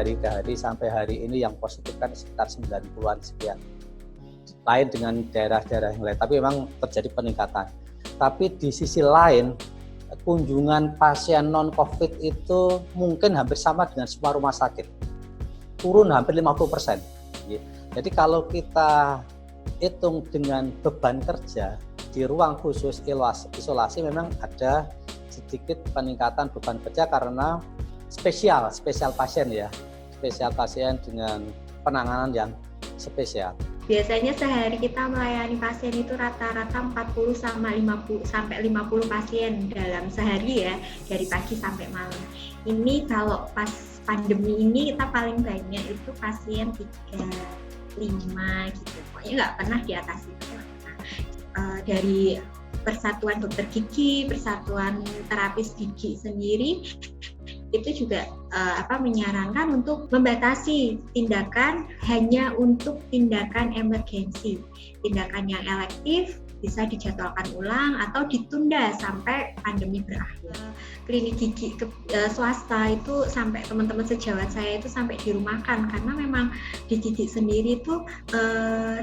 hari ke hari sampai hari ini yang positif kan sekitar 90-an sekian. Lain dengan daerah-daerah yang lain, tapi memang terjadi peningkatan. Tapi di sisi lain, kunjungan pasien non-COVID itu mungkin hampir sama dengan semua rumah sakit. Turun hampir 50%. Jadi kalau kita hitung dengan beban kerja di ruang khusus isolasi memang ada sedikit peningkatan beban kerja karena spesial pasien ya, spesial pasien dengan penanganan yang spesial. Biasanya sehari kita melayani pasien itu rata-rata 40 sampai 50 pasien dalam sehari ya, dari pagi sampai malam. Ini kalau pas pandemi ini kita paling banyak itu pasien 3-5 gitu, pokoknya nggak pernah di atas itu. Dari Persatuan Dokter Gigi, Persatuan Terapis Gigi sendiri itu juga menyarankan untuk membatasi tindakan hanya untuk tindakan emergensi. Tindakan yang elektif bisa dijadwalkan ulang atau ditunda sampai pandemi berakhir. Klinik gigi swasta itu sampai teman-teman sejawat saya itu sampai dirumahkan karena memang di gigi sendiri itu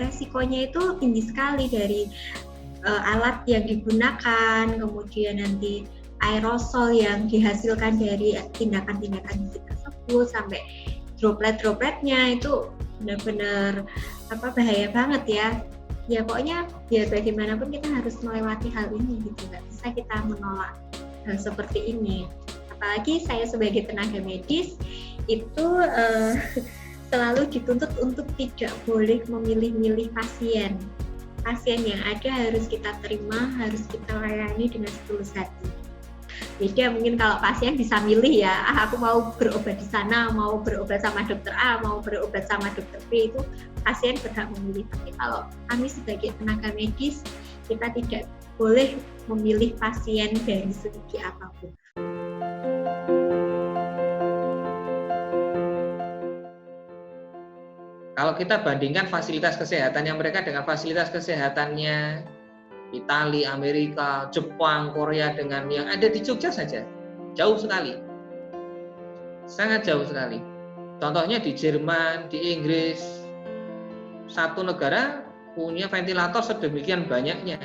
resikonya itu tinggi sekali dari alat yang digunakan, kemudian nanti aerosol yang dihasilkan dari tindakan-tindakan gigi tersebut sampai droplet-dropletnya itu benar-benar bahaya banget ya. Ya pokoknya biar bagaimanapun kita harus melewati hal ini gitu, nggak bisa kita menolak hal seperti ini. Apalagi saya sebagai tenaga medis itu selalu dituntut untuk tidak boleh memilih-milih pasien. Pasien yang ada harus kita terima, harus kita layani dengan setulus hati. Beda mungkin kalau pasien bisa milih ya, aku mau berobat di sana, mau berobat sama dokter A, mau berobat sama dokter B, itu pasien berhak memilih. Tapi kalau kami sebagai tenaga medis, kita tidak boleh memilih pasien dari segi apapun. Kalau kita bandingkan fasilitas kesehatan yang mereka dengan fasilitas kesehatannya Italia, Amerika, Jepang, Korea dengan yang ada di Jogja saja, jauh sekali, sangat jauh sekali. Contohnya di Jerman, di Inggris, satu negara punya ventilator sedemikian banyaknya,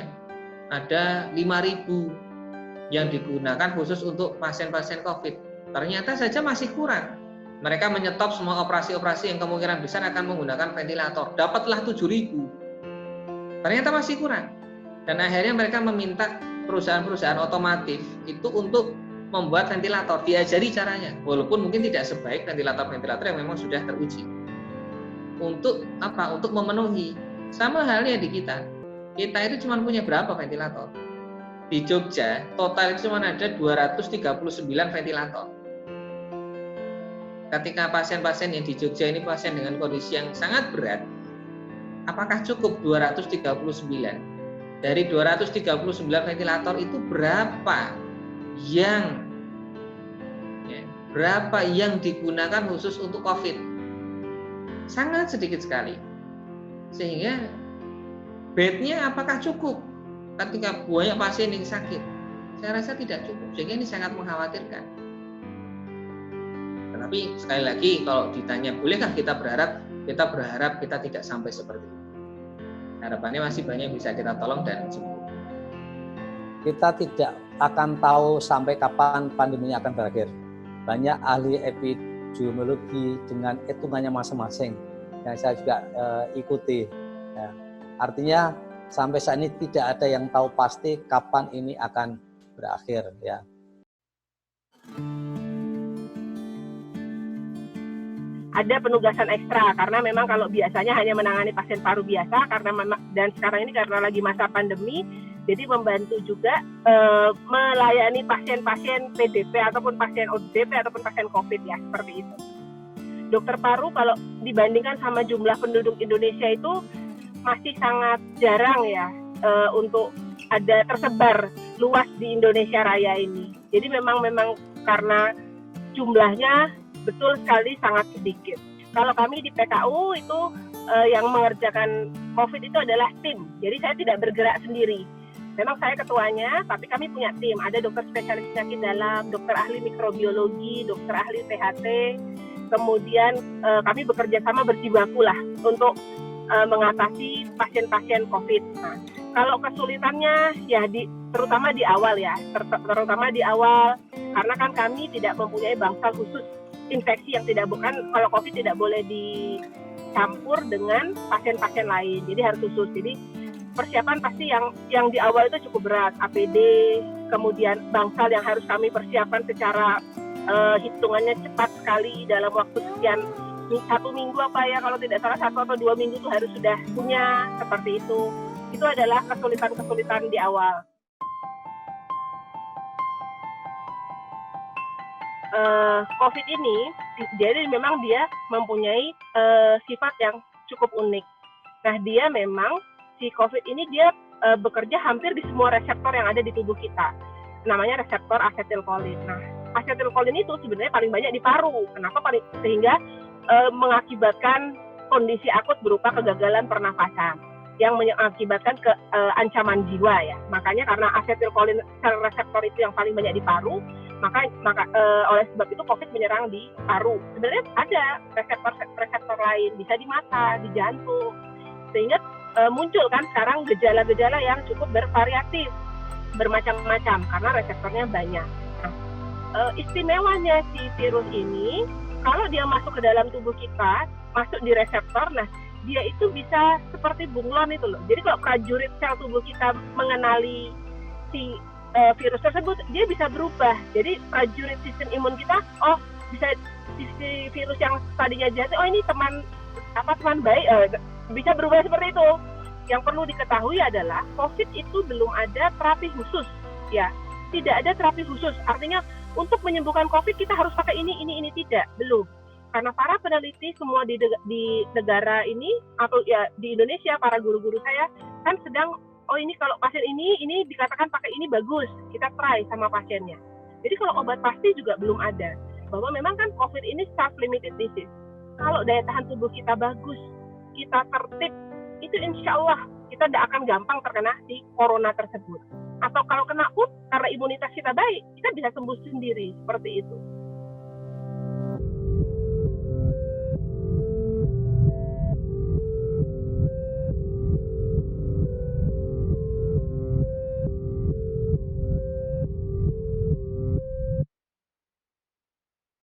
ada 5.000 yang digunakan khusus untuk pasien-pasien COVID. Ternyata saja masih kurang. Mereka menyetop semua operasi-operasi yang kemungkinan besar akan menggunakan ventilator. Dapatlah 7.000. Ternyata masih kurang. Dan akhirnya mereka meminta perusahaan-perusahaan otomotif itu untuk membuat ventilator, diajari caranya, walaupun mungkin tidak sebaik ventilator-ventilator yang memang sudah teruji. Untuk apa? Untuk memenuhi. Sama halnya di kita. Kita itu cuma punya berapa ventilator? Di Jogja, total itu cuma ada 239 ventilator. Ketika pasien-pasien yang di Jogja ini pasien dengan kondisi yang sangat berat, apakah cukup 239? Dari 239 ventilator itu berapa yang digunakan khusus untuk COVID? Sangat sedikit sekali. Sehingga bednya apakah cukup ketika banyak pasien yang sakit? Saya rasa tidak cukup. Sehingga ini sangat mengkhawatirkan. Tetapi sekali lagi kalau ditanya bolehkah kita berharap kita tidak sampai seperti itu. Harapannya masih banyak bisa kita tolong dan sembuh. Kita tidak akan tahu sampai kapan pandeminya akan berakhir. Banyak ahli epidemiologi dengan hitungannya masing-masing yang saya juga ikuti. Ya. Artinya sampai saat ini tidak ada yang tahu pasti kapan ini akan berakhir. Ya. Ada penugasan ekstra karena memang kalau biasanya hanya menangani pasien paru biasa dan sekarang ini karena lagi masa pandemi, jadi membantu juga melayani pasien-pasien PDP ataupun pasien ODP ataupun pasien COVID ya, seperti itu. Dokter paru kalau dibandingkan sama jumlah penduduk Indonesia itu masih sangat jarang ya untuk ada tersebar luas di Indonesia Raya ini. Jadi memang karena jumlahnya betul sekali sangat sedikit. Kalau kami di PKU itu yang mengerjakan COVID itu adalah tim. Jadi saya tidak bergerak sendiri. Memang saya ketuanya, tapi kami punya tim. Ada dokter spesialis penyakit dalam, dokter ahli mikrobiologi, dokter ahli THT, kemudian kami bekerja sama berjibaku lah untuk mengatasi pasien-pasien COVID. Nah, kalau kesulitannya ya terutama di awal ya, terutama di awal karena kan kami tidak mempunyai bangsal khusus infeksi yang tidak bukan kalau COVID tidak boleh dicampur dengan pasien-pasien lain, jadi harus khusus. Jadi persiapan pasti yang di awal itu cukup berat, APD, kemudian bangsal yang harus kami persiapkan secara hitungannya cepat sekali dalam waktu sekian 1 minggu apa ya, kalau tidak salah 1 atau 2 minggu itu harus sudah punya, seperti itu. Itu adalah kesulitan-kesulitan di awal. COVID ini, jadi memang dia mempunyai sifat yang cukup unik. Nah, dia memang si COVID ini dia bekerja hampir di semua reseptor yang ada di tubuh kita. Namanya reseptor asetilkolin. Nah, asetilkolin itu sebenarnya paling banyak di paru. Kenapa? Sehingga mengakibatkan kondisi akut berupa kegagalan pernafasan yang mengakibatkan ancaman jiwa ya. Makanya karena asetilkolin sel reseptor itu yang paling banyak di paru, maka oleh sebab itu COVID menyerang di paru. Sebenarnya ada reseptor lain, bisa di mata, di jantung, sehingga muncul kan sekarang gejala-gejala yang cukup bervariatif, bermacam-macam karena reseptornya banyak. Nah, istimewanya si virus ini, kalau dia masuk ke dalam tubuh kita, masuk di reseptor, nah dia itu bisa seperti bunglon itu loh. Jadi kalau prajurit sel tubuh kita mengenali si virus tersebut, dia bisa berubah. Jadi prajurit sistem imun kita, oh bisa si virus yang tadinya jahat, oh ini teman baik, bisa berubah seperti itu. Yang perlu diketahui adalah COVID itu belum ada terapi khusus, ya. Tidak ada terapi khusus. Artinya untuk menyembuhkan COVID kita harus pakai ini tidak, belum. Karena para peneliti semua di negara ini atau ya di Indonesia, para guru-guru saya kan sedang, oh ini kalau pasien ini dikatakan pakai ini bagus, kita try sama pasiennya. Jadi kalau obat pasti juga belum ada. Bahwa memang kan COVID ini self-limited disease. Kalau daya tahan tubuh kita bagus, kita tertib, itu insya Allah kita tidak akan gampang terkena si corona tersebut. Atau kalau kena pun, karena imunitas kita baik, kita bisa sembuh sendiri, seperti itu.